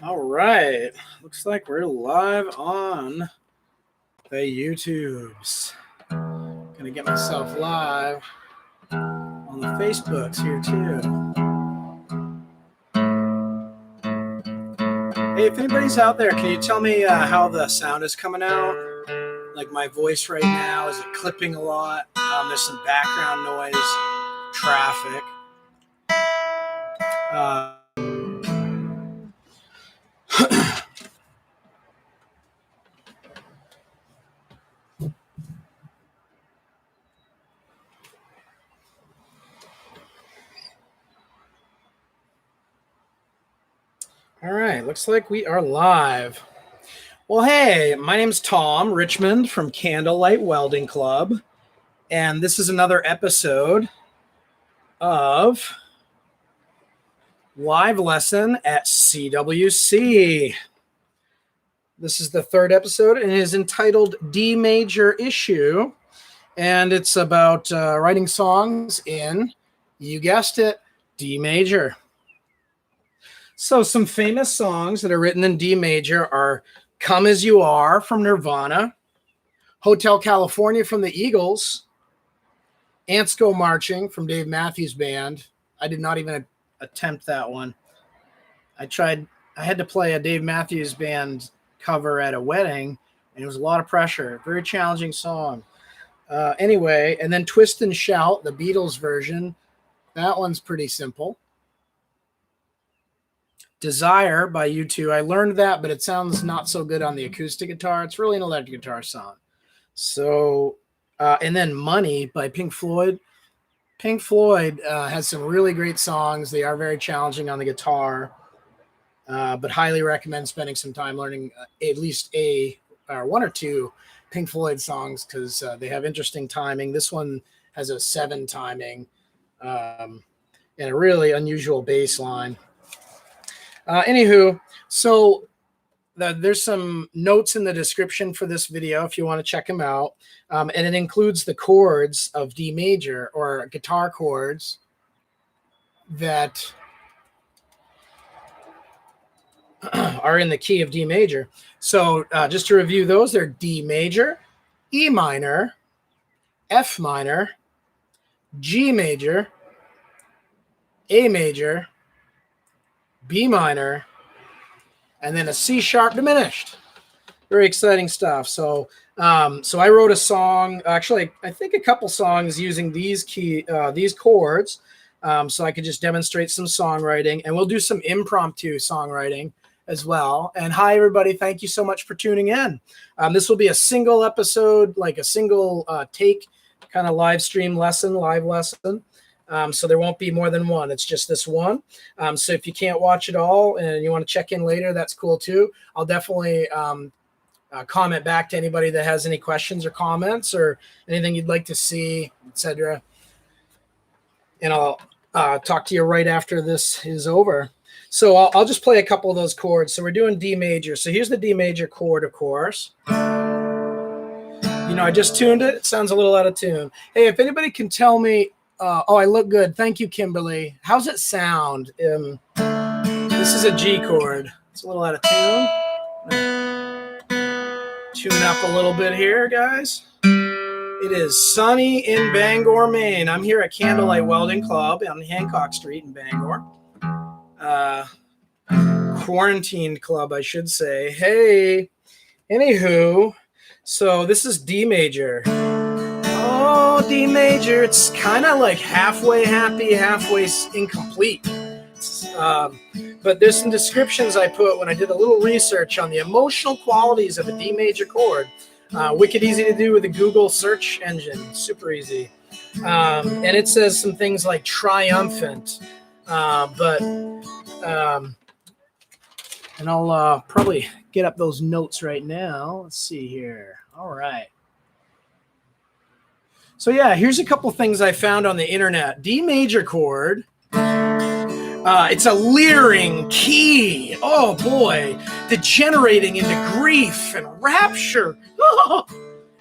All right. Looks like we're live on the YouTubes. Gonna get myself live on the Facebooks here too. Hey, if anybody's out there, can you tell me how the sound is coming out? Like my voice right now, is it clipping a lot? There's some background noise, traffic. All right, looks like we are live. Well, hey, my name's Tom Richmond from Candlelight Welding Club, and this is another episode of Live Lesson at CWC. This is the third episode, and it is entitled D Major Issue, and it's about writing songs in, you guessed it, D major. So some famous songs that are written in D major are Come As You Are from Nirvana, Hotel California from the Eagles, Ants Go Marching from Dave Matthews Band. I did not even attempt that one. I had to play a Dave Matthews Band cover at a wedding, and it was a lot of pressure. Very challenging song. Anyway, and then Twist and Shout, the Beatles version. That one's pretty simple. Desire by U2. I learned that, but it sounds not so good on the acoustic guitar. It's really an electric guitar song. So, and then Money by Pink Floyd. Pink Floyd has some really great songs. They are very challenging on the guitar, but highly recommend spending some time learning at least one or two Pink Floyd songs because they have interesting timing. This one has a 7 timing and a really unusual bass line. Anywho, so there's some notes in the description for this video if you want to check them out. And it includes the chords of D major, or guitar chords that are in the key of D major. So just to review those, they're D major, E minor, F minor, G major, A major, B minor, and then a C sharp diminished. Very exciting stuff. So I wrote a song, actually, I think a couple songs using these chords, so I could just demonstrate some songwriting, and we'll do some impromptu songwriting as well. And hi, everybody. Thank you so much for tuning in. This will be a single episode, like a single take kind of live stream lesson, live lesson. So there won't be more than one. It's just this one. So if you can't watch it all and you want to check in later, that's cool too. I'll definitely comment back to anybody that has any questions or comments or anything you'd like to see, etc. And I'll talk to you right after this is over. So I'll just play a couple of those chords. So we're doing D major. So here's the D major chord, of course. You know, I just tuned it. It sounds a little out of tune. Hey, if anybody can tell me, oh, I look good. Thank you, Kimberly. How's it sound? This is a G chord. It's a little out of tune. Tune up a little bit here, guys. It is sunny in Bangor, Maine. I'm here at Candlelight Welding Club on Hancock Street in Bangor. Quarantined club, I should say. Hey, anywho, so this is D major. Oh, D major. It's kind of like halfway happy, halfway incomplete. But there's some descriptions I put when I did a little research on the emotional qualities of a D major chord. Wicked easy to do with the Google search engine. Super easy. And it says some things like triumphant. And I'll probably get up those notes right now. Let's see here. All right. So yeah, here's a couple things I found on the internet. D major chord. It's a leering key. Oh boy, degenerating into grief and rapture. Oh,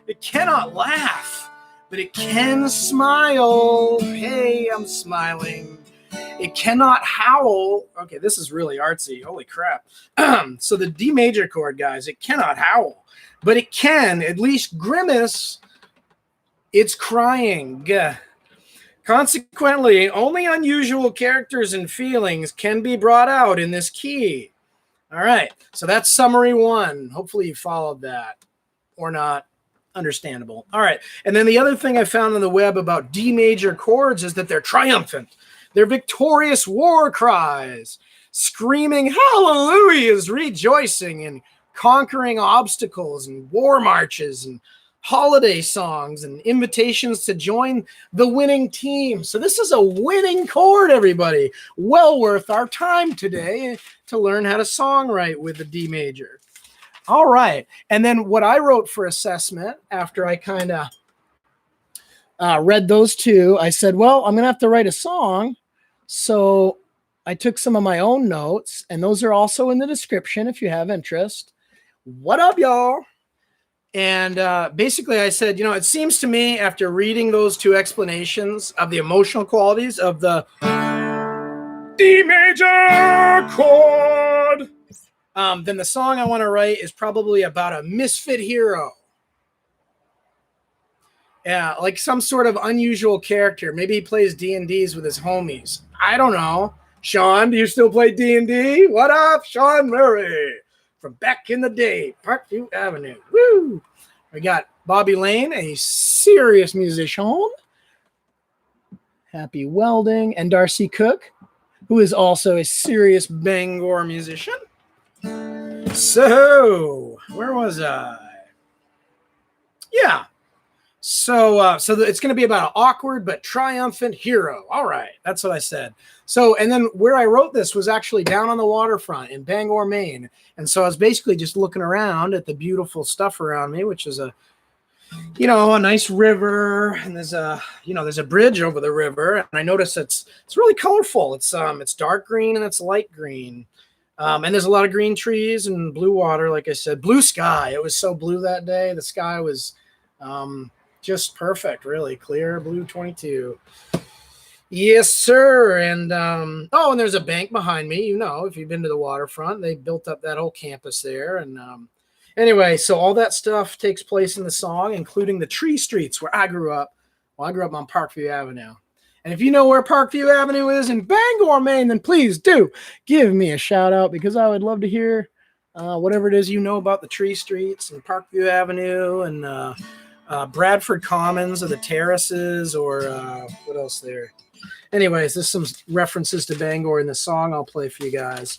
it cannot laugh, but it can smile. Hey, I'm smiling. It cannot howl. Okay, this is really artsy. Holy crap. So the D major chord, guys, it cannot howl, but it can at least grimace. It's crying. Consequently, only unusual characters and feelings can be brought out in this key. All right, so that's summary 1. Hopefully you followed that, or not. Understandable. All right, and then the other thing I found on the web about D major chords is that they're triumphant. They're victorious war cries, screaming hallelujahs, rejoicing and conquering obstacles and war marches and holiday songs and invitations to join the winning team. So this is a winning chord, everybody. Well worth our time today to learn how to songwrite with the D major. All right. And then what I wrote for assessment after I kind of read those two, I said, well, I'm going to have to write a song. So I took some of my own notes, and those are also in the description if you have interest. What up, y'all? And basically I said, it seems to me after reading those two explanations of the emotional qualities of the D major chord, then the song I want to write is probably about a misfit hero. Yeah, like some sort of unusual character. Maybe he plays D&Ds with his homies. I don't know. Sean, do you still play D&D? What up, Sean Murray? From back in the day, Parkview Avenue. Woo! We got Bobby Lane, a serious musician. Happy Welding. And Darcy Cook, who is also a serious Bangor musician. So, where was I? Yeah. So it's going to be about an awkward but triumphant hero. All right. That's what I said. So, and then where I wrote this was actually down on the waterfront in Bangor, Maine. And so I was basically just looking around at the beautiful stuff around me, which is a nice river, and there's a bridge over the river. And I noticed it's really colorful. It's dark green and it's light green. And there's a lot of green trees and blue water, like I said, blue sky. It was so blue that day. The sky was just perfect, really clear blue 22. Yes, sir. And and there's a bank behind me. If you've been to the waterfront, they built up that whole campus there. And anyway, so all that stuff takes place in the song, including the tree streets where I grew up. Well, I grew up on Parkview Avenue. And if you know where Parkview Avenue is in Bangor, Maine, then please do give me a shout out, because I would love to hear whatever it is you know about the tree streets and Parkview Avenue and Bradford Commons or the terraces or what else there. Anyways, there's some references to Bangor in the song I'll play for you guys.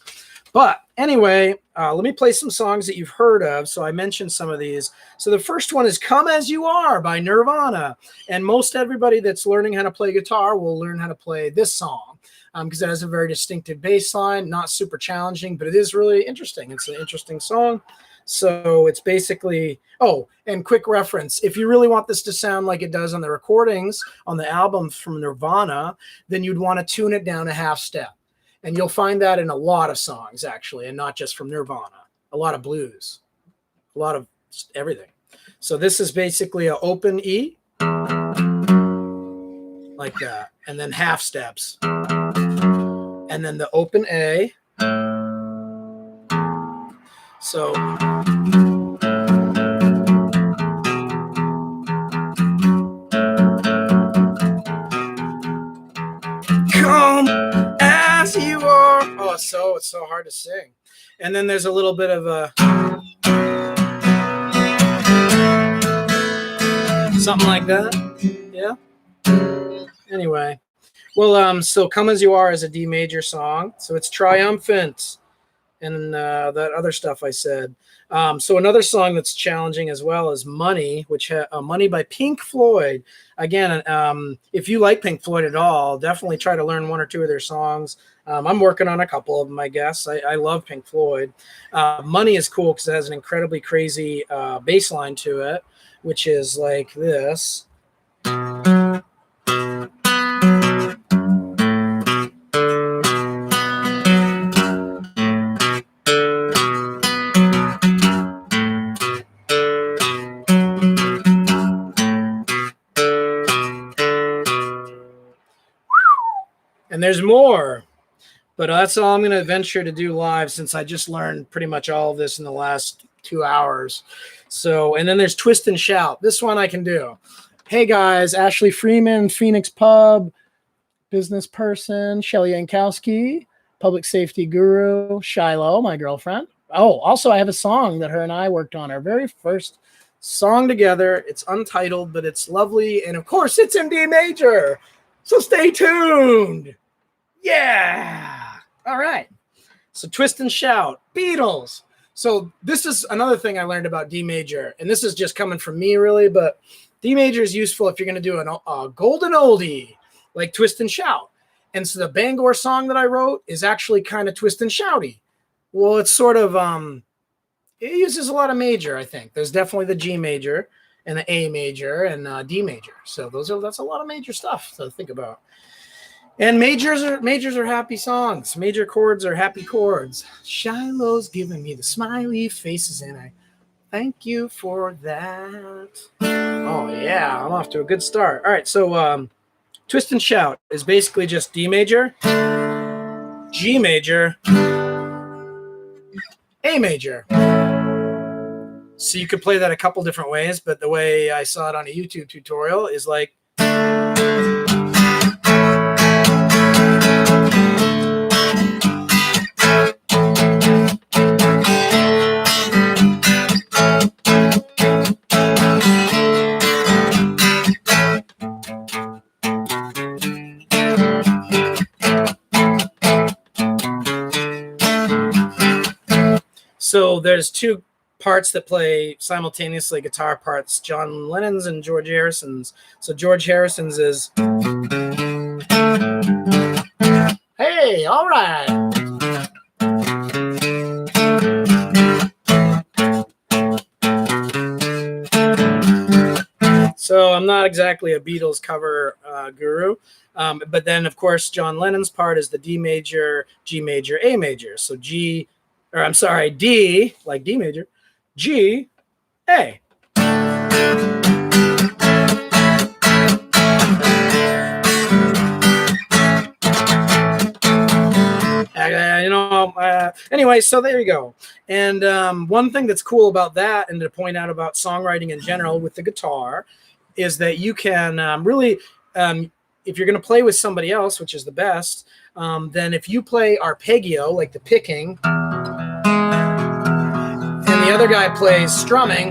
But anyway, let me play some songs that you've heard of. So I mentioned some of these. So the first one is Come As You Are by Nirvana. And most everybody that's learning how to play guitar will learn how to play this song because it has a very distinctive bass line, not super challenging, but it is really interesting. It's an interesting song. So it's basically, and quick reference, if you really want this to sound like it does on the recordings on the album from Nirvana, then you'd want to tune it down a half step. And you'll find that in a lot of songs, actually, and not just from Nirvana. A lot of blues, a lot of everything. So this is basically an open E, like that, and then half steps. And then the open A. So come as you are. Oh, it's so hard to sing. And then there's a little bit of a something like that. Yeah. Anyway. Well, so Come As You Are is a D major song. So it's triumphant. And that other stuff I said. So another song that's challenging as well is Money, which Money by Pink Floyd. Again, if you like Pink Floyd at all, definitely try to learn one or two of their songs. I'm working on a couple of them, I guess. I love Pink Floyd. Money is cool because it has an incredibly crazy bass line to it, which is like this. And And there's more, but that's all I'm going to venture to do live since I just learned pretty much all of this in the last 2 hours. So, and then there's twist and shout. This one I can do. Hey guys, Ashley Freeman, Phoenix Pub, business person, Shelly Yankowski, public safety guru, Shiloh, my girlfriend. Oh, also I have a song that her and I worked on, our very first song together. It's untitled, but it's lovely. And of course, it's in D major. So stay tuned. Yeah. All right. So twist and shout, Beatles. So this is another thing I learned about D major. And this is just coming from me, really. But D major is useful if you're going to do a golden oldie, like twist and shout. And so the Bangor song that I wrote is actually kind of twist and shouty. Well, it's sort of, it uses a lot of major, I think. There's definitely the G major and the A major and D major. So that's a lot of major stuff to think about. And majors are happy songs. Major chords are happy chords. Shiloh's giving me the smiley faces, and I thank you for that. Oh yeah, I'm off to a good start. All right, so twist and shout is basically just D major, G major, A major. So you could play that a couple different ways, but the way I saw it on a YouTube tutorial is like. So there's two parts that play simultaneously, guitar parts, John Lennon's and George Harrison's. So George Harrison's is, hey, all right. So I'm not exactly a Beatles cover guru, but then of course John Lennon's part is the D major, G major, A major. So D, like D major, G, A. Anyway, so there you go. And one thing that's cool about that, and to point out about songwriting in general with the guitar, is that you can really, if you're going to play with somebody else, which is the best, then if you play arpeggio, like the picking, and the other guy plays strumming,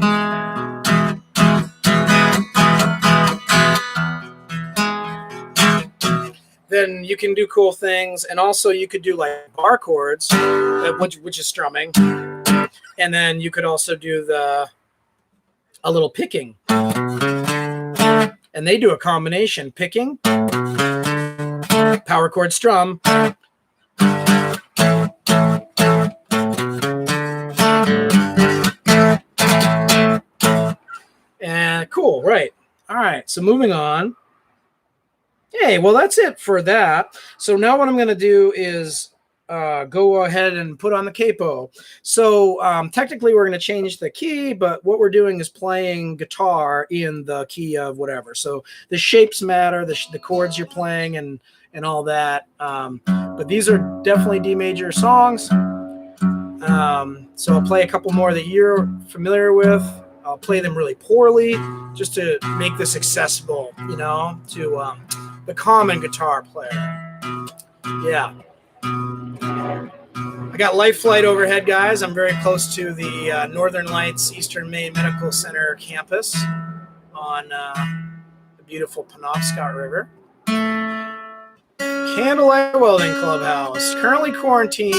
then you can do cool things. And also you could do like bar chords, which is strumming. And then you could also do a little picking. And they do a combination, picking, power chord strum. And cool, right. All right, so moving on. Hey, well, that's it for that. So now what I'm going to do is go ahead and put on the capo. So technically we're going to change the key, but what we're doing is playing guitar in the key of whatever. So the shapes matter, the chords you're playing and all that. But these are definitely D major songs. So I'll play a couple more that you're familiar with. I'll play them really poorly just to make this accessible, to the common guitar player. Yeah. I got Life Flight overhead, guys. I'm very close to the Northern Lights Eastern Maine Medical Center campus on the beautiful Penobscot River. Candlelight Welding Clubhouse. Currently quarantined,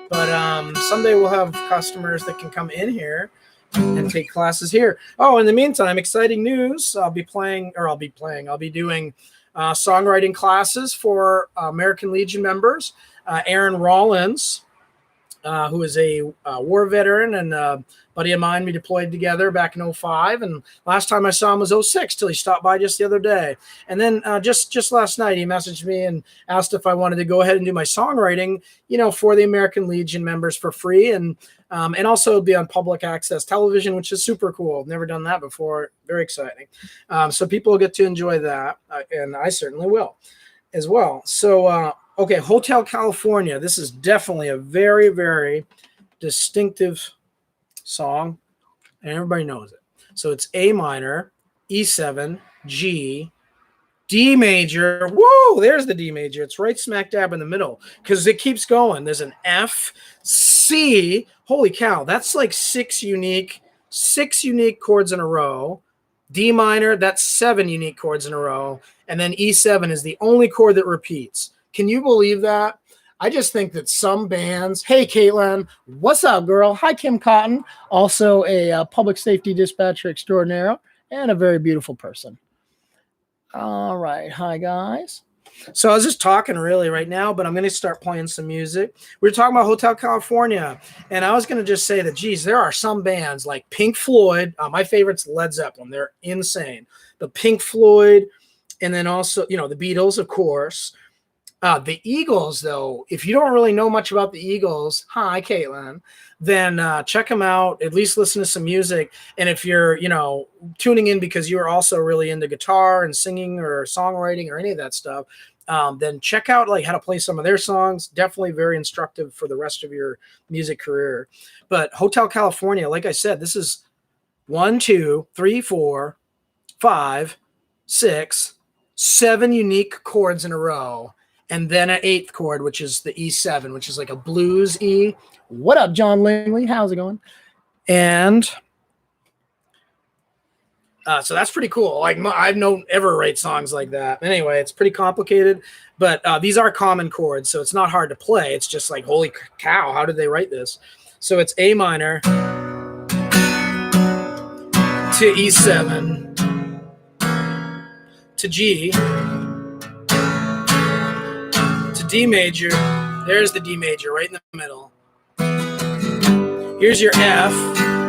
but someday we'll have customers that can come in here and take classes here. Oh, in the meantime, exciting news. I'll be doing songwriting classes for American Legion members. Aaron Rollins, who is a war veteran and a buddy of mine, we deployed together back in 2005. And last time I saw him was 2006 till he stopped by just the other day. And then just last night, he messaged me and asked if I wanted to go ahead and do my songwriting, for the American Legion members for free. And also be on public access television, which is super cool. Never done that before. Very exciting. So people will get to enjoy that. And I certainly will. as well. So, okay, Hotel California. This is definitely a very, very distinctive song, and everybody knows it. So it's A minor, E7, G, D major. Whoa, there's the D major. It's right smack dab in the middle because it keeps going. There's an F, C. Holy cow, that's like six unique chords in a row. D minor, that's 7 unique chords in a row. And then E7 is the only chord that repeats. Can you believe that? I just think that some bands, hey, Caitlin, what's up, girl? Hi, Kim Cotton, also a public safety dispatcher extraordinaire and a very beautiful person. All right. Hi, guys. So I was just talking really right now, but I'm going to start playing some music. We were talking about Hotel California, and I was going to just say that, geez, there are some bands like Pink Floyd. My favorite's Led Zeppelin. They're insane. But Pink Floyd, and then also, you know, the Beatles, of course. The Eagles, though, if you don't really know much about the Eagles, hi, Caitlin, then check them out, at least listen to some music. And if you're, you know, tuning in because you're also really into guitar and singing or songwriting or any of that stuff, then check out like how to play some of their songs. Definitely very instructive for the rest of your music career. But Hotel California, like I said, this is 1, 2, 3, 4, 5, 6, 7 unique chords in a row. And then an 8th chord, which is the E7, which is like a blues E. What up, John Langley? How's it going? And so that's pretty cool. Like I don't ever write songs like that. Anyway, it's pretty complicated, but these are common chords, so it's not hard to play. It's just like, holy cow, how did they write this? So it's A minor to E7 to G to D major. There's the D major right in the middle. Here's your F,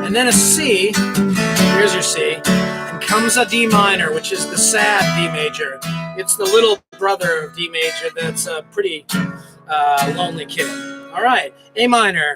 and then a C. Here's your C. And comes a D minor, which is the sad D major. It's the little brother of D major that's a pretty lonely kid. All right, A minor.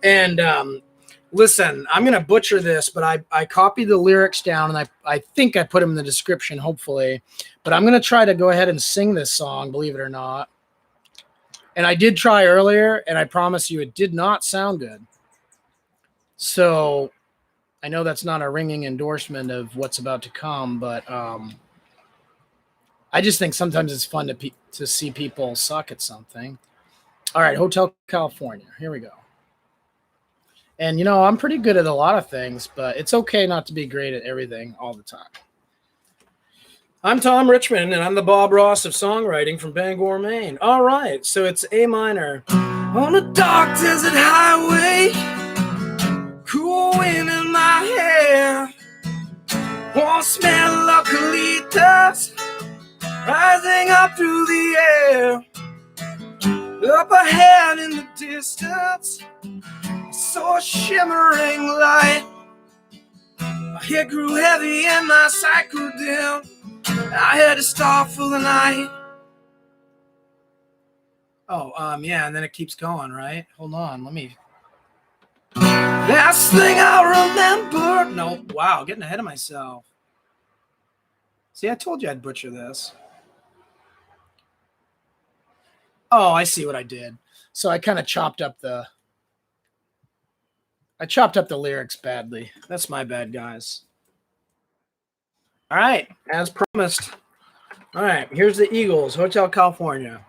And listen, I'm going to butcher this, but I copied the lyrics down, and I think I put them in the description, hopefully. But I'm going to try to go ahead and sing this song, believe it or not. And I did try earlier, and I promise you it did not sound good. So I know that's not a ringing endorsement of what's about to come, but I just think sometimes it's fun to see people suck at something. All right, Hotel California. Here we go. And, you know, I'm pretty good at a lot of things, but it's okay not to be great at everything all the time. I'm Tom Richmond, and I'm the Bob Ross of songwriting from Bangor, Maine. All right, so it's A minor. On a dark desert highway, cool wind in my hair, warm smell of eucalyptus rising up through the air. Up ahead in the distance, saw a shimmering light. My head grew heavy and my sight grew dim. I had to stop for the night. Oh, yeah, and then it keeps going, right? Hold on, let me. Last thing I remember. No, wow, getting ahead of myself. See, I told you I'd butcher this. Oh, I see what I did. So I kind of chopped up the lyrics badly. That's my bad, guys. All right, as promised. All right, here's the Eagles, Hotel California.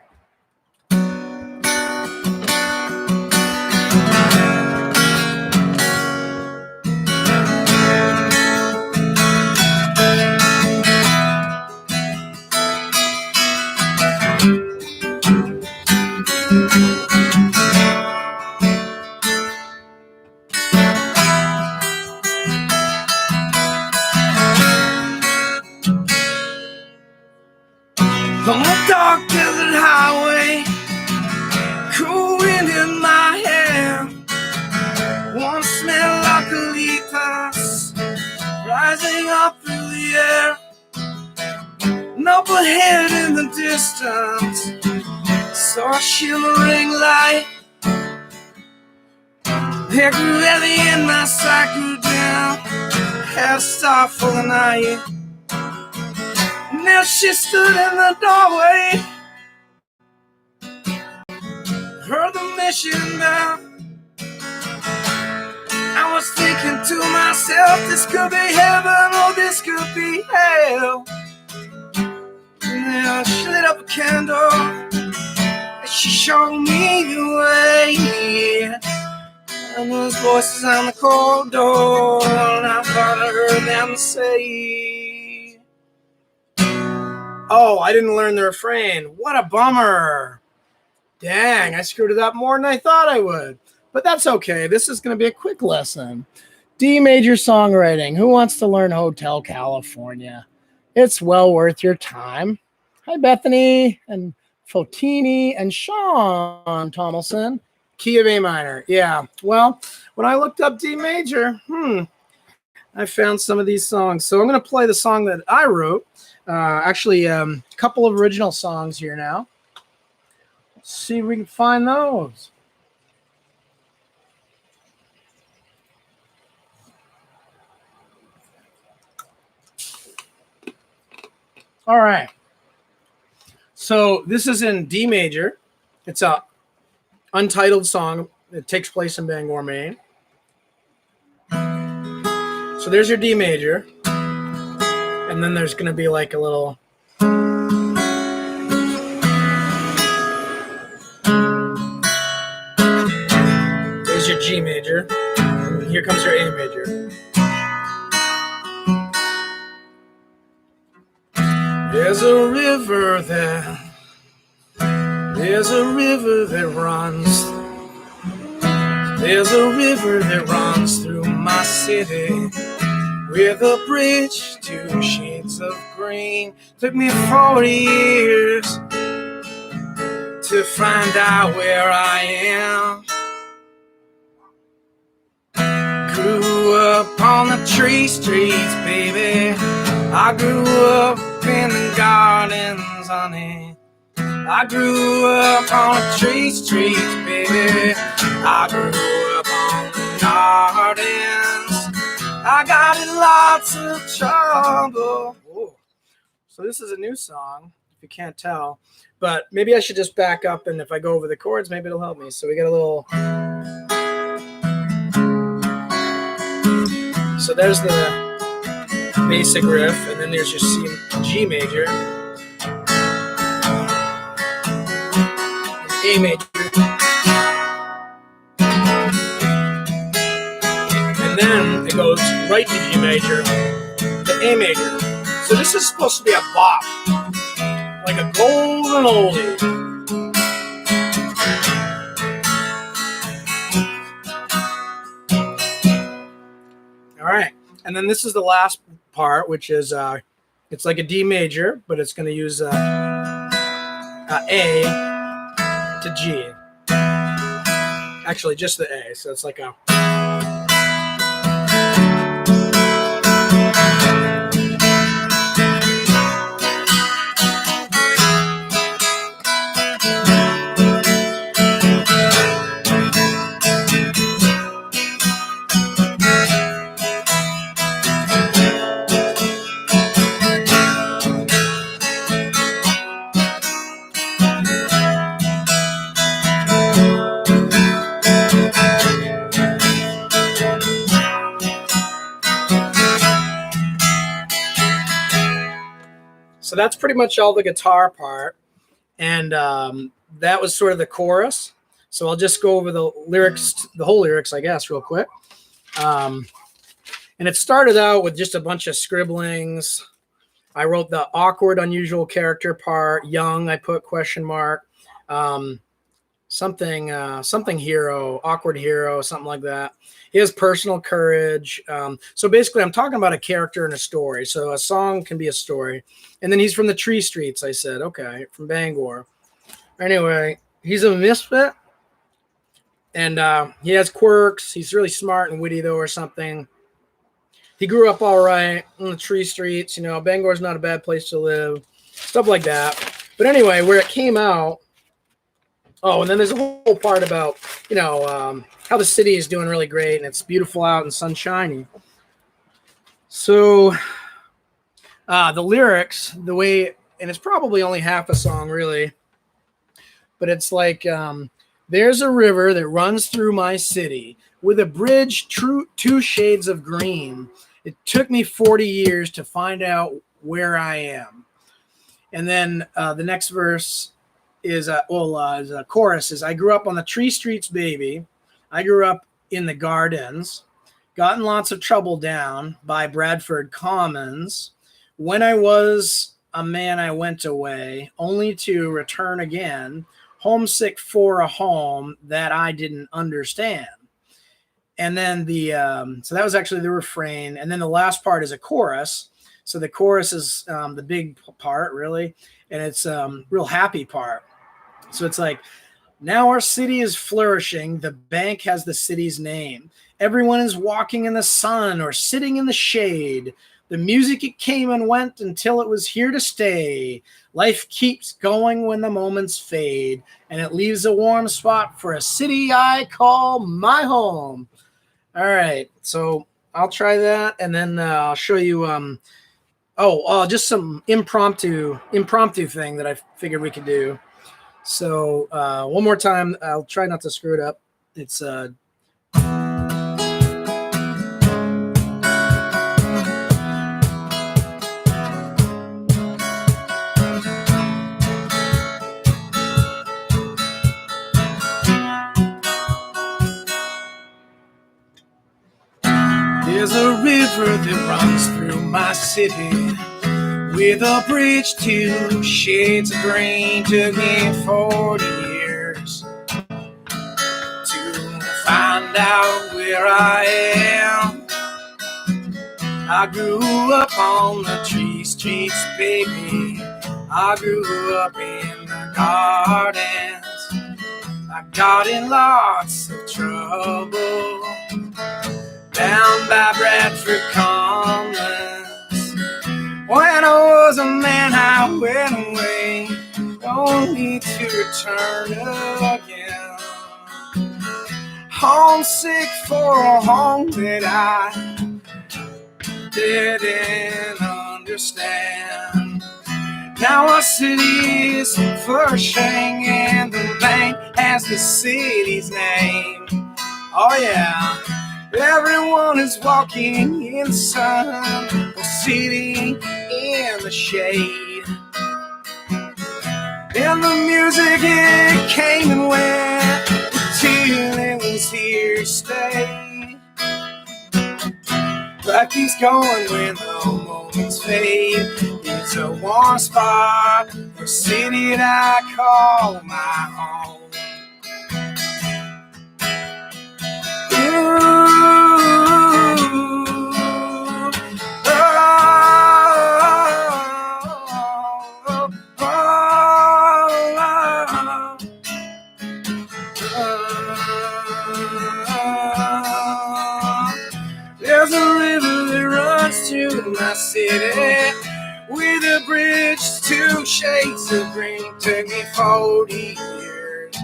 On a dark desert highway, rising up through the air. Up ahead in the distance, saw a shimmering light. It grew heavy and my sight grew dim. Had a star for the night. Now she stood in the doorway, heard the mission bell. I was thinking to myself, this could be heaven or this could be hell. Now she lit up a candle and she showed me the way. And those voices on the corridor, and I thought I heard them say, oh, I didn't learn the refrain. What a bummer. Dang, I screwed it up more than I thought I would. But that's okay. This is going to be a quick lesson. D major songwriting. Who wants to learn Hotel California? It's well worth your time. Hi, Bethany and Fotini and Sean Tomlinson. Key of A minor. Yeah. Well, when I looked up D major, I found some of these songs. So I'm going to play the song that I wrote. Actually, a couple of original songs here now. Let's see if we can find those. All right. So this is in D major. It's a untitled song. It takes place in Bangor, Maine. So there's your D major. And then there's going to be like a little... There's your G major. And here comes your A major. There's a river that... There's a river that runs. There's a river that runs through my city, with a bridge, 2 shades of green. Took me 40 years to find out where I am. Grew up on the tree streets, baby. I grew up in the gardens, honey. I grew up on the tree streets, baby. I grew up on the gardens. I got in lots of trouble. Whoa. So this is a new song, if you can't tell. But maybe I should just back up, and if I go over the chords, maybe it'll help me. So we got a little... So there's the basic riff, and then there's your C, G major. A major, and then it goes right to G major, to A major. So this is supposed to be a bop, like a golden oldie. All right, and then this is the last part, which is it's like a D major, but it's going to use A to G. Actually, just the A. So it's like a... So that's pretty much all the guitar part. And that was sort of the chorus. So I'll just go over the lyrics, the whole lyrics, I guess, real quick. And it started out with just a bunch of scribblings. I wrote the awkward, unusual character part. Young, I put question mark. Something hero, awkward hero, something like that. He has personal courage. So basically, I'm talking about a character and a story. So a song can be a story. And then he's from the tree streets, I said. Okay, from Bangor. Anyway, he's a misfit. And he has quirks. He's really smart and witty, though, or something. he grew up all right on the tree streets. You know, Bangor's not a bad place to live, stuff like that. But anyway, where it came out, oh, and then there's a whole part about, you know, how the city is doing really great and it's beautiful out and sunshiny. So the lyrics, the way, and it's probably only half a song really, but it's like, there's a river that runs through my city with a bridge, two shades of green. It took me 40 years to find out where I am. And then the next verse is a chorus is, I grew up on the tree streets, baby. I grew up in the gardens, got in lots of trouble down by Bradford Commons. When I was a man, I went away, only to return again, homesick for a home that I didn't understand. And then so that was actually the refrain. And then the last part is a chorus. So the chorus is the big part, really. And it's real happy part. So it's like, now our city is flourishing. The bank has the city's name. Everyone is walking in the sun or sitting in the shade. The music, it came and went until it was here to stay. Life keeps going when the moments fade, and it leaves a warm spot for a city I call my home. All right, so I'll try that, and then I'll show you just some impromptu thing that I figured we could do. So one more time, I'll try not to screw it up. It's there's a river that runs through my city with a bridge, two shades of green. Took me 40 years to find out where I am. I grew up on the tree streets, baby. I grew up in the gardens. I got in lots of trouble down by Bradford Commons. When I was a man, I went away, only to return again. Homesick for a home that I didn't understand. Now our city is flourishing and the bank has the city's name. Oh yeah. Everyone is walking in the sun or sitting in the shade. And the music, it came and went till it was here to stay. Life keeps going when the moments fade. It's a warm spot for a city that I call my home. There's a river that runs through my city with a bridge, two shades of green. Took me 40 years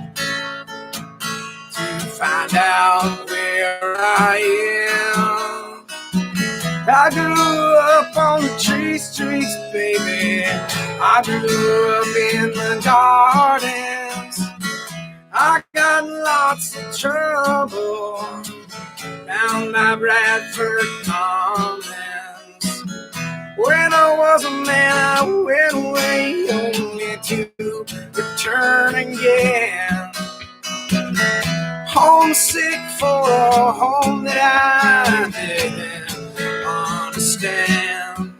to find out where I am. I grew up on the tree streets, baby. I grew up in the gardens. I got lots of trouble down by Bradford Commons. When I was a man, I went away, only to return again. Homesick for a home that I didn't understand.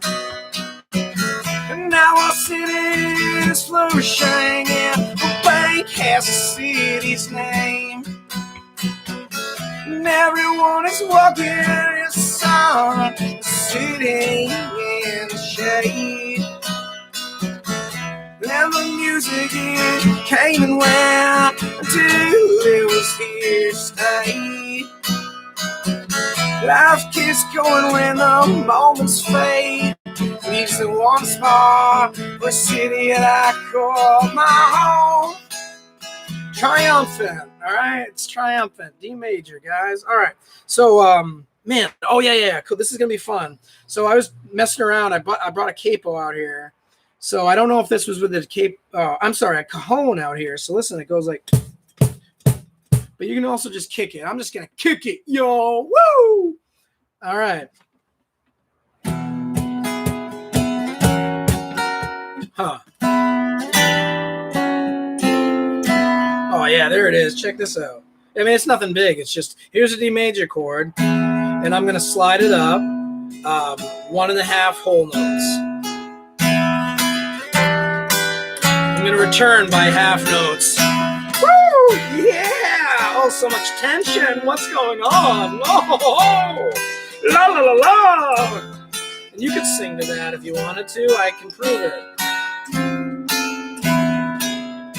And now our city is flourishing and the bank has the city's name. And everyone is walking in the sun, sitting in the shade. And the music, it came and went until it was here to stay. Life keeps going when the moments fade. Leaves the one spot, a city that I call my home. Triumphant, all right? It's Triumphant, D major, guys. All right, so, man, oh, yeah, cool. This is going to be fun. So I was messing around. I brought a capo out here. So I don't know if this was with the I'm sorry, a cajon out here. So listen, it goes like, but you can also just kick it. I'm just going to kick it, yo, woo! All right. Huh. Oh, yeah, there it is. Check this out. I mean, it's nothing big. It's just, here's a D major chord, and I'm going to slide it up 1.5 whole notes. I'm going to return by half notes. Woo! Yeah! Oh, so much tension. What's going on? Oh, la, la, la, la. And you could sing to that if you wanted to. I can prove it.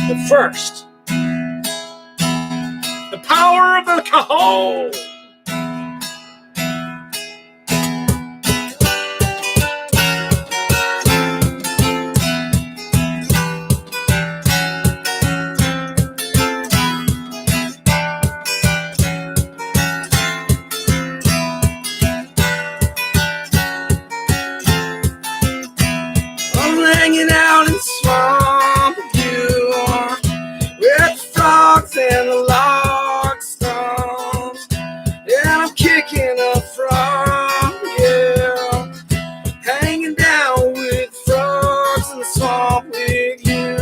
But first, the power of the cajon. I'm hanging out in swamp view with frogs and the log stones, and I'm kicking up from you, hanging down with frogs in the swamp with you.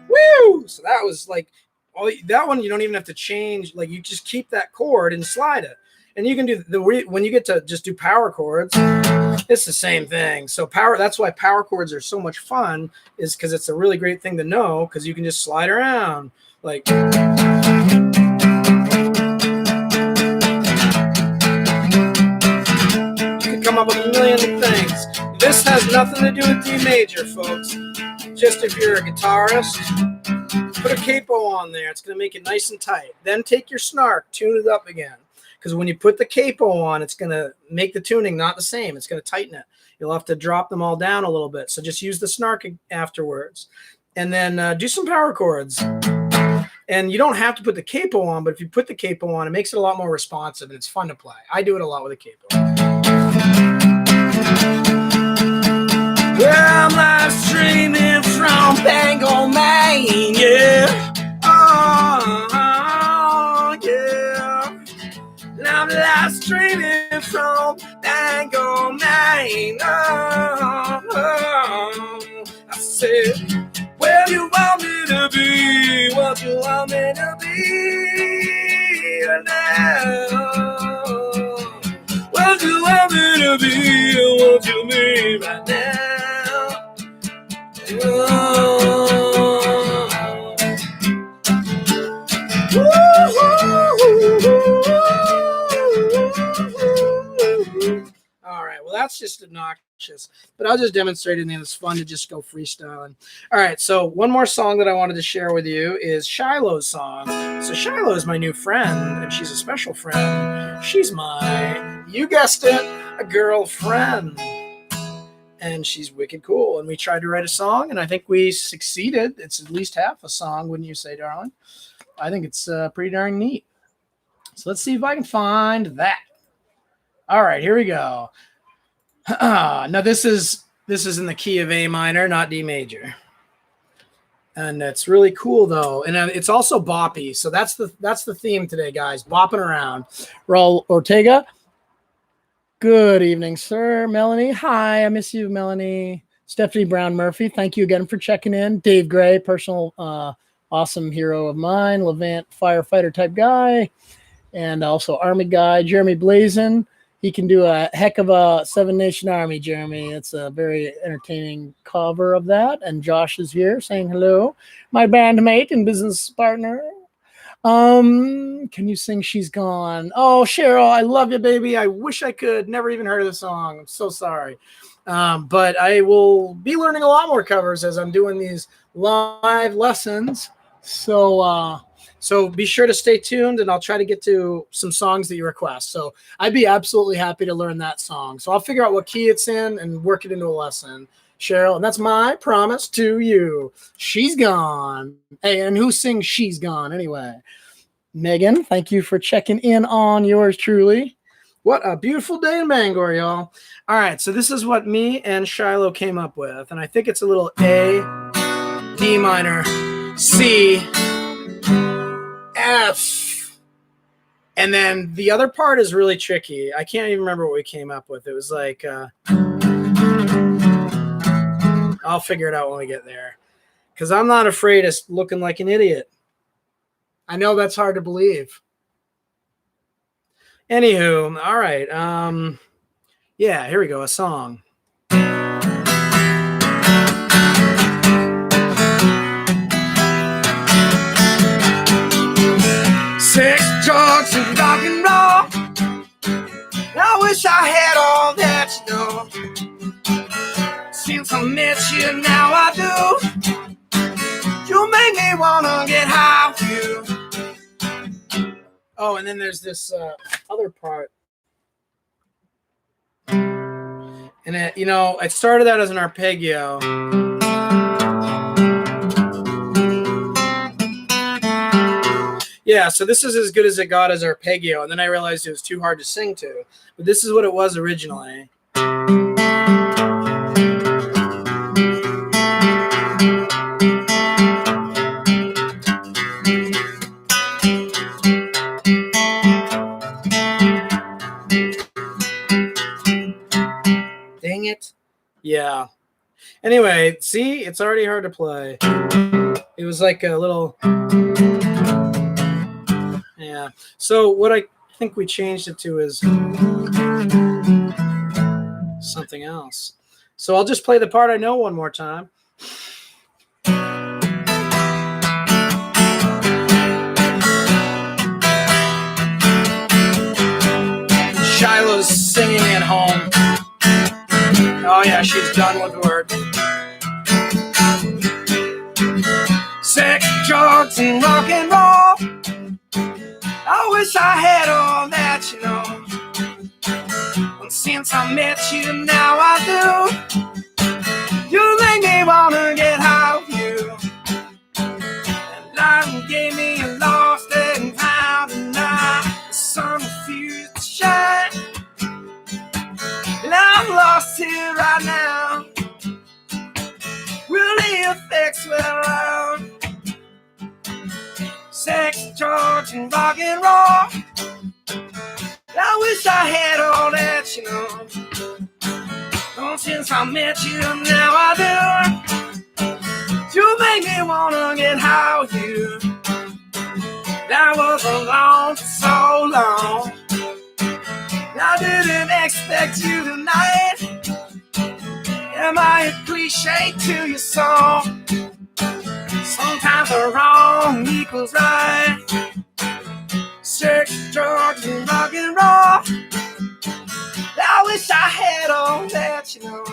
Woo! So that was like, that one you don't even have to change. Like, you just keep that chord and slide it. And you can do when you get to just do power chords, it's the same thing. So that's why power chords are so much fun, is because it's a really great thing to know, because you can just slide around. Like, you can come up with a million things. This has nothing to do with D major, folks. Just if you're a guitarist, put a capo on there. It's going to make it nice and tight. Then take your snark, tune it up again. Because when you put the capo on, it's going to make the tuning not the same. It's going to tighten it. You'll have to drop them all down a little bit. So just use the snark afterwards. And then do some power chords. And you don't have to put the capo on, but if you put the capo on, it makes it a lot more responsive and it's fun to play. I do it a lot with a capo. Well, I'm live streaming from Bangor, Maine, yeah. Oh, yeah. And I'm live streaming from Bangor, Maine. Oh, I said, where you want me to be, what you want me to be now. What you want me to be, what you mean right now. All right, well, that's just obnoxious, but I'll just demonstrate it, and it's fun to just go freestyling. All right, so one more song that I wanted to share with you is Shiloh's song. So Shiloh is my new friend, and she's a special friend. She's my, you guessed it, a girlfriend. And she's wicked cool. And we tried to write a song, and I think we succeeded. It's at least half a song, wouldn't you say, darling? I think it's pretty darn neat. So let's see if I can find that. All right, here we go. Now this is in the key of A minor, not D major. And it's really cool though, and it's also boppy. So that's the theme today, guys. Bopping around. Raul Ortega. Good evening, sir. Melanie. Hi, I miss you, Melanie. Stephanie Brown Murphy. Thank you again for checking in. Dave Gray, personal awesome hero of mine. Levant firefighter type guy. And also Army guy. Jeremy Blazin. He can do a heck of a Seven Nation Army, Jeremy. It's a very entertaining cover of that. And Josh is here saying hello. My bandmate and business partner. Can you sing She's Gone? Oh, Cheryl, I love you, baby. I wish I could. Never even heard of the song. I'm so sorry. But I will be learning a lot more covers as I'm doing these live lessons. So be sure to stay tuned, and I'll try to get to some songs that you request. So I'd be absolutely happy to learn that song. So I'll figure out what key it's in and work it into a lesson, Cheryl. And that's my promise to you. She's Gone. Hey, and who sings She's Gone anyway? Megan, thank you for checking in on yours truly. What a beautiful day in Bangor, y'all. All right, so this is what me and Shiloh came up with. And I think it's a little A, D minor, C, F. And then the other part is really tricky. I can't even remember what we came up with. It was like, I'll figure it out when we get there. Because I'm not afraid of looking like an idiot. I know that's hard to believe. Anywho, all right. Yeah, here we go. A song. Sex, drugs, and rock and roll. I wish I had all that, you know. Since I met you, now I do. You make me wanna get high with you. Oh, and then there's this other part. And it, you know, I started out as an arpeggio. Yeah, so this is as good as it got as arpeggio, and then I realized it was too hard to sing to. But this is what it was originally. Dang it. Yeah. Anyway, see, it's already hard to play. It was like a little... Yeah. So what I think we changed it to is something else. So I'll just play the part I know one more time. Shiloh's singing at home. Oh yeah, she's done with work. Sex, drugs, and rock and roll. I wish I had all that, you know. And since I met you, now I do. You make me wanna get high with you. And life gave me a lost and found, and now the sun refused to shine. And I'm lost here right now. Will the effects were around? Sex, drugs, and rock and roll. I wish I had all that, you know. Oh, since I met you, now I do. You make me wanna get high with you. That was alone for so long. I didn't expect you tonight. Am I a cliche to your song? Sometimes the wrong equals right. Sex, drugs, and rock and roll. I wish I had all that, you know.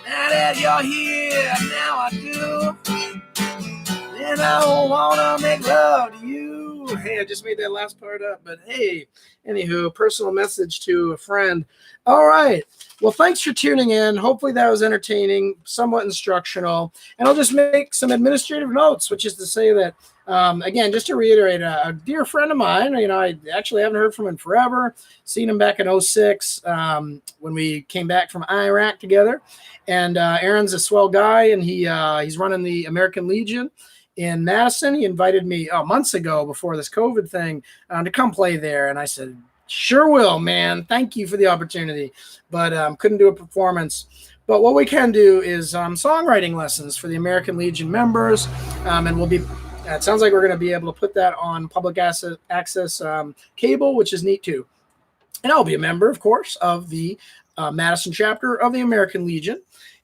Now that you're here, now I do. And I wanna make love to you. Hey, I just made that last part up, but hey, anywho, personal message to a friend. All right. Well, thanks for tuning in. Hopefully that was entertaining, somewhat instructional. And I'll just make some administrative notes, which is to say that, again, just to reiterate, a dear friend of mine, you know, I actually haven't heard from him forever. Seen him back in 2006 when we came back from Iraq together. And Aaron's a swell guy, and he's running the American Legion in Madison. He invited me months ago before this COVID thing to come play there. And I said, sure will, man. Thank you for the opportunity. But couldn't do a performance. But what we can do is songwriting lessons for the American Legion members. And we'll be, it sounds like we're going to be able to put that on public access cable, which is neat too. And I'll be a member, of course, of the Madison chapter of the American Legion.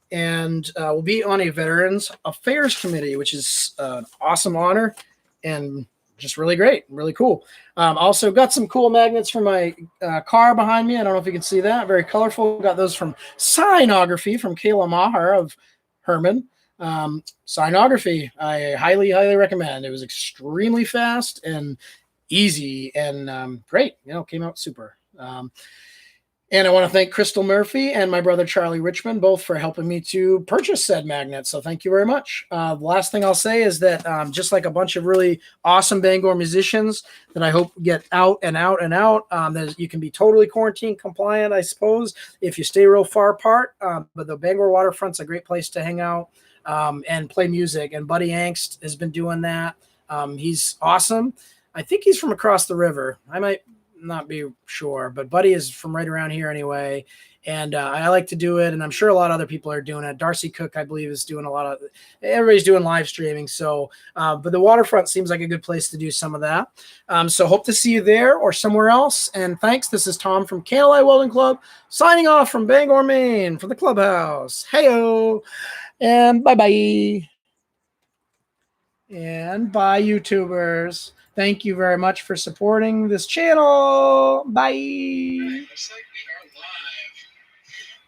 And we'll be on a Veterans Affairs Committee, which is an awesome honor. and just really great, really cool. Also got some cool magnets for my car behind me. I don't know if you can see that. Very colorful. Got those from Signography from Kayla Maher of Herman. Signography, I highly, highly recommend. It was extremely fast and easy and great. Came out super. And I want to thank Crystal Murphy and my brother Charlie Richmond both for helping me to purchase said magnets. So thank you very much. The last thing I'll say is that just like a bunch of really awesome Bangor musicians that I hope get out and out and out, you can be totally quarantine compliant, I suppose, if you stay real far apart. But the Bangor waterfront's a great place to hang out and play music. And Buddy Angst has been doing that. He's awesome. I think he's from across the river. I might not be sure, but Buddy is from right around here anyway. And I like to do it, and I'm sure a lot of other people are doing it. Darcy Cook, I believe, is doing everybody's doing live streaming. So, but the waterfront seems like a good place to do some of that. So hope to see you there or somewhere else. And thanks. This is Tom from KLI Welding Club, signing off from Bangor, Maine, from the clubhouse. Heyo, and bye-bye. And bye, YouTubers. Thank you very much for supporting this channel. Bye.